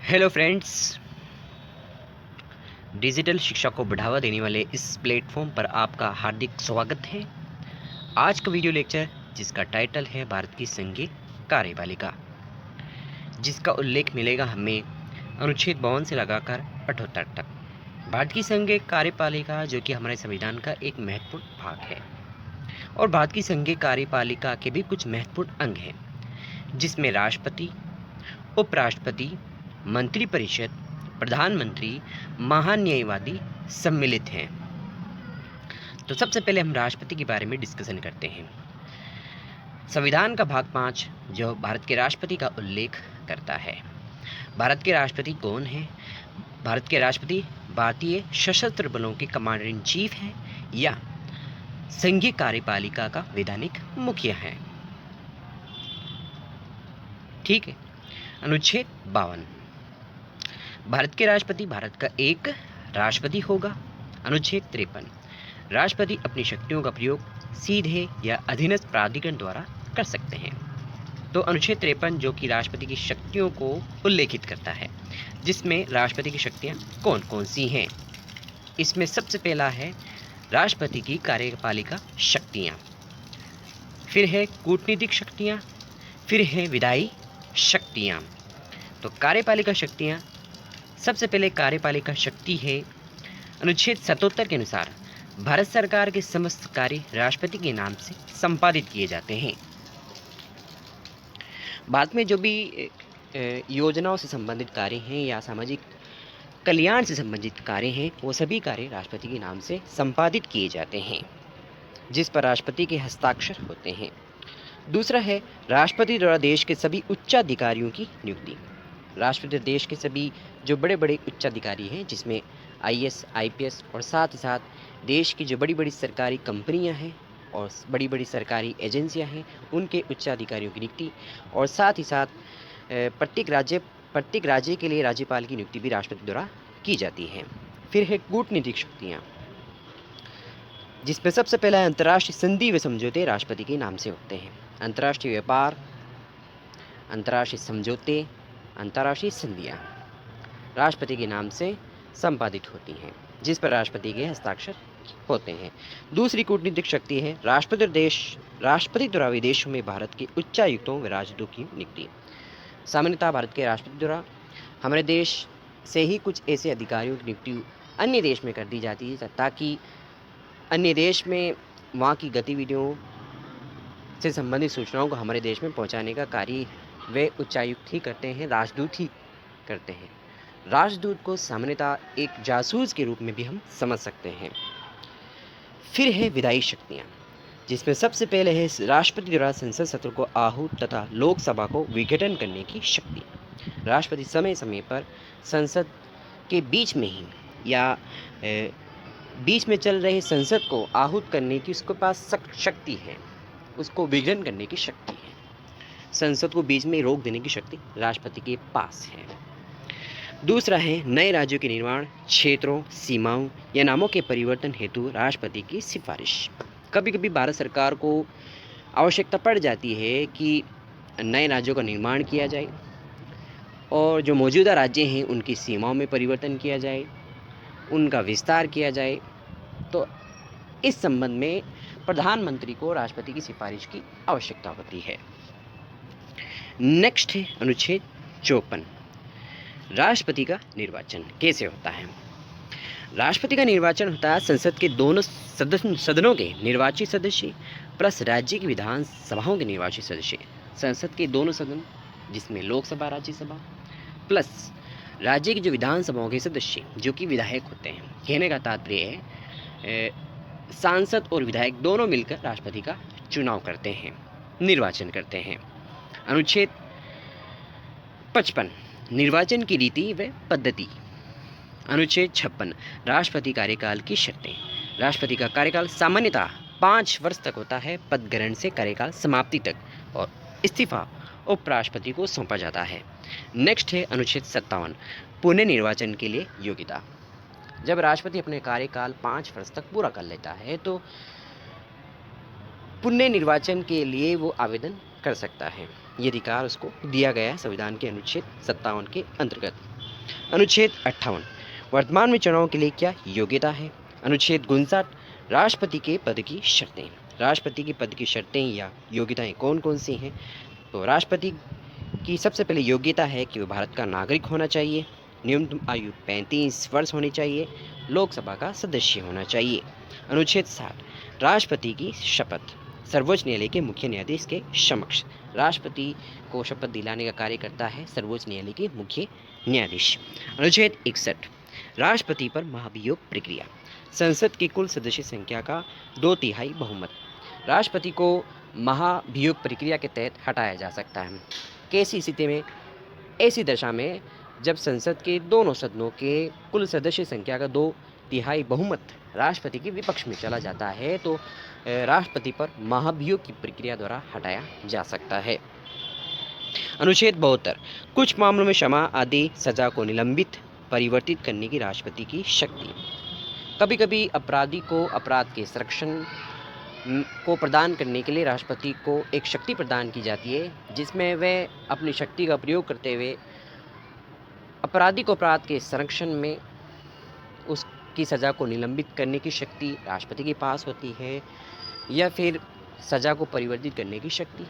Hello friends, digital शिक्षा को बढ़ावा देने वाले इस प्लेटफॉर्म पर आपका हार्दिक स्वागत है। आज का वीडियो लेक्चर जिसका टाइटल है भारत की संघीय कार्यपालिका, जिसका उल्लेख मिलेगा हमें अनुच्छेद 52 से लगाकर 78 तक। भारत की संघीय कार्यपालिका जो कि हमारे संविधान का एक महत्वपूर्ण भाग है, और भारत की संघीय कार्यपालिका के भी कुछ महत्वपूर्ण अंग हैं, जिसमें राष्ट्रपति, उपराष्ट्रपति, मंत्रिपरिषद, प्रधानमंत्री, महान्यायवादी सम्मिलित हैं। तो सबसे पहले हम राष्ट्रपति के बारे में डिस्कशन करते हैं। संविधान का भाग 5 जो भारत के राष्ट्रपति का उल्लेख करता है। भारत के राष्ट्रपति कौन है? भारत के राष्ट्रपति भारतीय सशस्त्र बलों के कमांडर इन चीफ हैं या संघीय कार्यपालिका का वैधानिक मुखिया है। ठीक है। अनुच्छेद 52, भारत के राष्ट्रपति भारत का एक राष्ट्रपति होगा। अनुच्छेद 53, राष्ट्रपति अपनी शक्तियों का प्रयोग सीधे या अधीनस्थ प्राधिकरण द्वारा कर सकते हैं। तो अनुच्छेद 53 जो कि राष्ट्रपति की शक्तियों को उल्लेखित करता है, जिसमें राष्ट्रपति की शक्तियां कौन कौन सी हैं। इसमें सबसे पहला है राष्ट्रपति की कार्यपालिका शक्तियां, फिर है कूटनीतिक शक्तियां, फिर है विधायी शक्तियां। तो कार्यपालिका शक्तियां, सबसे पहले कार्यपालिका शक्ति है अनुच्छेद 77 के अनुसार भारत सरकार के समस्त कार्य राष्ट्रपति के नाम से संपादित किए जाते हैं। भारत में जो भी योजनाओं से संबंधित कार्य हैं या सामाजिक कल्याण से संबंधित कार्य हैं, वो सभी कार्य राष्ट्रपति के नाम से संपादित किए जाते हैं, जिस पर राष्ट्रपति के हस्ताक्षर होते हैं। दूसरा है राष्ट्रपति द्वारा देश के सभी उच्चाधिकारियों की नियुक्ति। राष्ट्रपति देश के सभी जो बड़े बड़े उच्चाधिकारी हैं, जिसमें आईएएस, आईपीएस और साथ ही साथ देश की जो बड़ी बड़ी सरकारी कंपनियां हैं और बड़ी बड़ी सरकारी एजेंसियां हैं, उनके उच्चाधिकारियों की नियुक्ति, और साथ ही साथ प्रत्येक राज्य के लिए राज्यपाल की नियुक्ति भी राष्ट्रपति द्वारा की जाती है। फिर है कूटनीतिक शक्तियाँ, जिसमें सबसे पहला है अंतर्राष्ट्रीय संधि व समझौते राष्ट्रपति के नाम से होते हैं। अंतर्राष्ट्रीय व्यापार, अंतर्राष्ट्रीय समझौते, अंतर्राष्ट्रीय संधियाँ राष्ट्रपति के नाम से संपादित होती हैं, जिस पर राष्ट्रपति के हस्ताक्षर होते हैं। दूसरी कूटनीतिक शक्ति है राष्ट्रपति द्वारा विदेशों में भारत के उच्चायुक्तों व राजदूतों की नियुक्ति। सामान्यतः भारत के राष्ट्रपति द्वारा हमारे देश से ही कुछ ऐसे अधिकारियों की नियुक्ति अन्य देश में कर दी जाती है, ताकि अन्य देश में वहाँ की गतिविधियों से संबंधित सूचनाओं को हमारे देश में पहुँचाने का कार्य वे उच्चायुक्त ही करते हैं, राजदूत ही करते हैं। राजदूत को सामान्यतः एक जासूस के रूप में भी हम समझ सकते हैं। फिर है विधायी शक्तियाँ, जिसमें सबसे पहले है राष्ट्रपति द्वारा संसद सत्र को आहूत तथा लोकसभा को विघटन करने की शक्ति। राष्ट्रपति समय समय पर संसद के बीच में ही या बीच में चल रहे संसद को आहूत करने की उसके पास शक्ति है, उसको विघटन करने की शक्ति है। संसद को बीच में रोक देने की शक्ति राष्ट्रपति के पास है। दूसरा है नए राज्यों के निर्माण, क्षेत्रों, सीमाओं या नामों के परिवर्तन हेतु राष्ट्रपति की सिफारिश। कभी कभी भारत सरकार को आवश्यकता पड़ जाती है कि नए राज्यों का निर्माण किया जाए और जो मौजूदा राज्य हैं उनकी सीमाओं में परिवर्तन किया जाए, उनका विस्तार किया जाए। तो इस संबंध में प्रधानमंत्री को राष्ट्रपति की सिफारिश की आवश्यकता होती है। नेक्स्ट है अनुच्छेद 54, राष्ट्रपति का निर्वाचन कैसे होता है। राष्ट्रपति का निर्वाचन होता है संसद के दोनों सदनों के निर्वाचित सदस्य प्लस राज्य की विधान सभाओं के निर्वाचित सदस्य। संसद के दोनों सदन, जिसमें लोकसभा, राज्यसभा, प्लस राज्य की जो विधानसभाओं के सदस्य जो कि विधायक होते हैं। कहने का तात्पर्य है सांसद और विधायक दोनों मिलकर राष्ट्रपति का चुनाव करते हैं, निर्वाचन करते हैं। अनुच्छेद 55, निर्वाचन की रीति व पद्धति। अनुच्छेद 56, राष्ट्रपति कार्यकाल की शर्तें। राष्ट्रपति का कार्यकाल सामान्यतः 5 वर्ष तक होता है, पद ग्रहण से कार्यकाल समाप्ति तक, और इस्तीफा उपराष्ट्रपति को सौंपा जाता है। नेक्स्ट है अनुच्छेद 57, पुनः निर्वाचन के लिए योग्यता। जब राष्ट्रपति अपने कार्यकाल 5 वर्ष तक पूरा कर लेता है तो पुनः निर्वाचन के लिए वो आवेदन कर सकता है। ये अधिकार उसको दिया गया है संविधान के अनुच्छेद 57 के अंतर्गत। अनुच्छेद 58 वर्तमान में चुनाव के लिए क्या योग्यता है। अनुच्छेद 59 राष्ट्रपति के पद की शर्तें। राष्ट्रपति के पद की शर्तें या योग्यताएं कौन कौन सी हैं। तो राष्ट्रपति की सबसे पहले योग्यता है कि वह भारत का नागरिक होना चाहिए, न्यूनतम आयु 35 वर्ष होनी चाहिए, लोकसभा का सदस्य होना चाहिए। अनुच्छेद 60 राष्ट्रपति की शपथ। सर्वोच्च न्यायालय के मुख्य न्यायाधीश के समक्ष राष्ट्रपति को शपथ दिलाने का कार्य करता है सर्वोच्च न्यायालय के मुख्य न्यायाधीश। अनुच्छेद 61 राष्ट्रपति पर महाभियोग प्रक्रिया। संसद की कुल सदस्य संख्या का 2/3 बहुमत राष्ट्रपति को महाभियोग प्रक्रिया के तहत हटाया जा सकता है। कैसी स्थिति में? ऐसी दशा में जब संसद के दोनों सदनों के कुल सदस्य संख्या का 2/3 बहुमत राष्ट्रपति के विपक्ष में चला जाता है तो राष्ट्रपति पर महाभियोग की प्रक्रिया द्वारा हटाया जा सकता है। अनुच्छेद 72 कुछ मामलों में क्षमा आदि सजा को निलंबित परिवर्तित करने की राष्ट्रपति की शक्ति। कभी कभी अपराधी को अपराध के संरक्षण को प्रदान करने के लिए राष्ट्रपति को एक शक्ति प्रदान की जाती है जिसमें वह अपनी शक्ति का प्रयोग करते हुए अपराधी को अपराध के संरक्षण में उसकी सज़ा को निलंबित करने की शक्ति राष्ट्रपति के पास होती है या फिर सज़ा को परिवर्तित करने की शक्ति।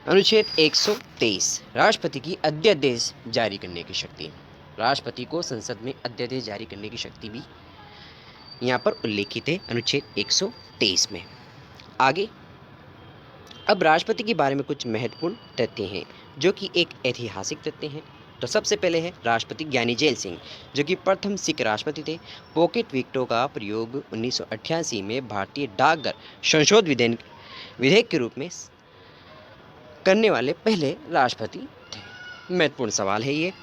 अनुच्छेद 123 राष्ट्रपति की अध्यादेश जारी करने की शक्ति। राष्ट्रपति को संसद में अध्यादेश जारी करने की शक्ति भी यहाँ पर उल्लेखित है अनुच्छेद 123 में। आगे अब राष्ट्रपति के बारे में कुछ महत्वपूर्ण तथ्य हैं जो कि एक ऐतिहासिक तथ्य हैं। तो सबसे पहले है राष्ट्रपति ज्ञानी जैल सिंह जो कि प्रथम सिख राष्ट्रपति थे। पॉकेट विकेटों का प्रयोग 1988 में भारतीय डाकघर संशोधन विधेयक के रूप में करने वाले पहले राष्ट्रपति थे। महत्वपूर्ण सवाल है ये।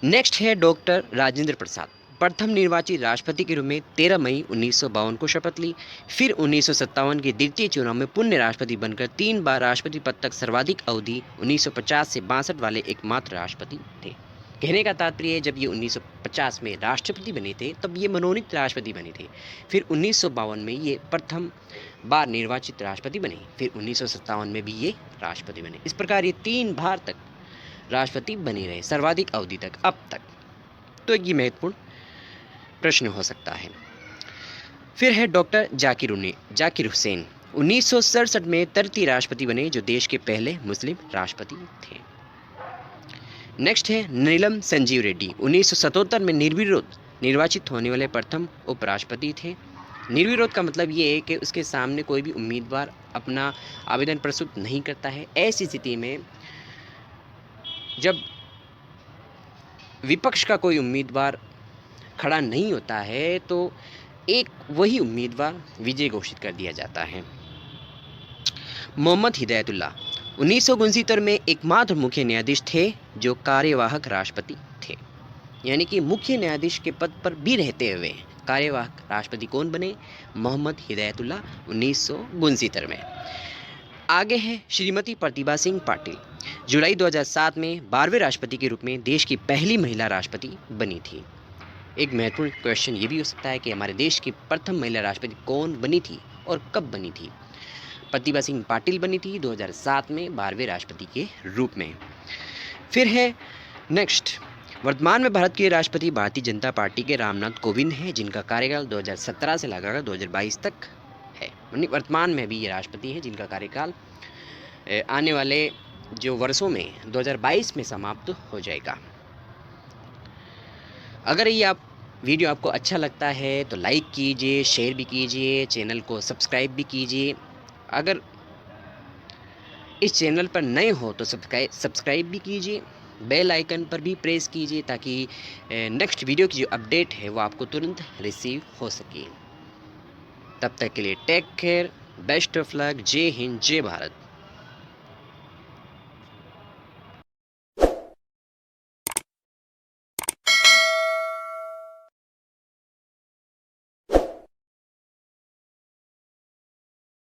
नेक्स्ट है डॉक्टर राजेंद्र प्रसाद प्रथम निर्वाचित राष्ट्रपति के रूप में 13 मई 1952 को शपथ ली। फिर 1957 के द्वितीय चुनाव में पुण्य राष्ट्रपति बनकर 3 बार राष्ट्रपति पद तक सर्वाधिक अवधि 1950 से 62 वाले एकमात्र राष्ट्रपति थे। कहने का तात्पर्य है जब ये 1950 में राष्ट्रपति बने थे तब ये मनोनीत राष्ट्रपति बने थे। फिर 1952 में ये प्रथम बार निर्वाचित राष्ट्रपति बने। फिर 1957 में भी ये राष्ट्रपति बने। इस प्रकार ये 3 बार तक राष्ट्रपति बने रहे सर्वाधिक अवधि तक अब तक। तो ये महत्वपूर्ण प्रश्न हो सकता है। फिर है डॉक्टर जाकिर हुसैन 1967 में 33 राष्ट्रपति बने जो देश के पहले मुस्लिम राष्ट्रपति थे। नेक्स्ट है नीलम संजीव रेड्डी 1977 में निर्विरोध निर्वाचित होने वाले प्रथम उपराष्ट्रपति थे। निर्विरोध का मतलब ये है कि उसके सामने कोई भी उम्मीदवार अपना आवेदन प्रस्तुत नहीं करता है। ऐसी स्थिति में जब विपक्ष का कोई उम्मीदवार खड़ा नहीं होता है तो एक वही उम्मीदवार विजय घोषित कर दिया जाता है। मोहम्मद हिदायतुल्लाह 1969 में एकमात्र मुख्य न्यायाधीश थे जो कार्यवाहक राष्ट्रपति थे। यानी कि मुख्य न्यायाधीश के पद पर भी रहते हुए कार्यवाहक राष्ट्रपति कौन बने? मोहम्मद हिदायतुल्लाह 1969 में। आगे है श्रीमती प्रतिभा सिंह पाटिल जुलाई 2007 में 12वें राष्ट्रपति के रूप में देश की पहली महिला राष्ट्रपति बनी थी। एक महत्वपूर्ण क्वेश्चन ये भी हो सकता है कि हमारे देश की प्रथम महिला राष्ट्रपति कौन बनी थी और कब बनी थी? प्रतिभा सिंह पाटिल बनी थी 2007 में 12वें राष्ट्रपति के रूप में। फिर है नेक्स्ट वर्तमान में भारत के राष्ट्रपति भारतीय जनता पार्टी के रामनाथ कोविंद हैं जिनका कार्यकाल 2017 से लगाकर 2022 तक है। वर्तमान में भी ये राष्ट्रपति हैं जिनका कार्यकाल आने वाले जो वर्षों में 2022 में समाप्त हो जाएगा। अगर ये वीडियो आपको अच्छा लगता है तो लाइक कीजिए, शेयर भी कीजिए, चैनल को सब्सक्राइब भी कीजिए। अगर इस चैनल पर नए हो तो सब्सक्राइब भी कीजिए, बेल आइकन पर भी प्रेस कीजिए ताकि नेक्स्ट वीडियो की जो अपडेट है वो आपको तुरंत रिसीव हो सके। तब तक के लिए take care, best of luck, जय हिंद, जय भारत।